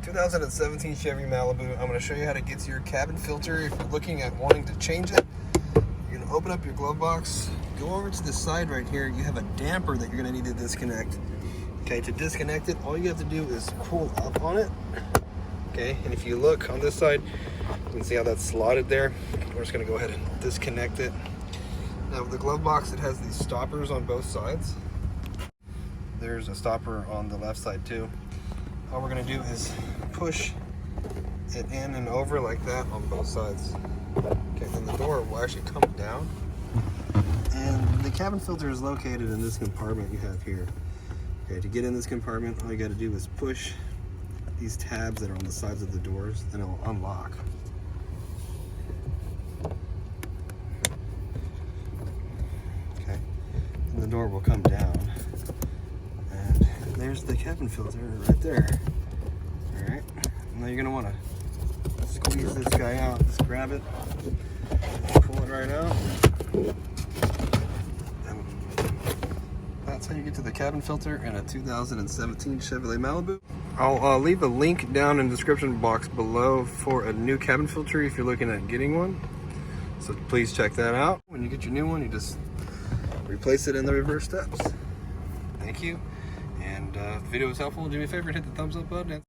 2017 Chevy Malibu. I'm going to show you how to get to your cabin filter. If you're looking at wanting to change it, you're going to open up your glove box, go over to the side right here. You have a damper that you're going to need to disconnect. Okay, to disconnect it, all you have to do is pull up on it. Okay, and if you look on this side, you can see how that's slotted there. We're just going to go ahead and disconnect it. Now with the glove box, it has these stoppers on both sides. There's a stopper on the left side too. All we're going to do is push it in and over like that on both sides. Okay, then the door will actually come down. And the cabin filter is located in this compartment you have here. Okay, to get in this compartment, all you got to do is push these tabs that are on the sides of the doors, and it will unlock. Okay, and the door will come down, and there's the cabin filter right there. All right, now you're gonna want to squeeze this guy out. Just grab it, pull it right out. That's how you get to the cabin filter in a 2017 Chevrolet Malibu. I'll leave a link down in the description box below for a new cabin filter if you're looking at getting one. So please check that out. When you get your new one, you just replace it in the reverse steps. Thank you. And if the video was helpful, do me a favor and hit the thumbs up button.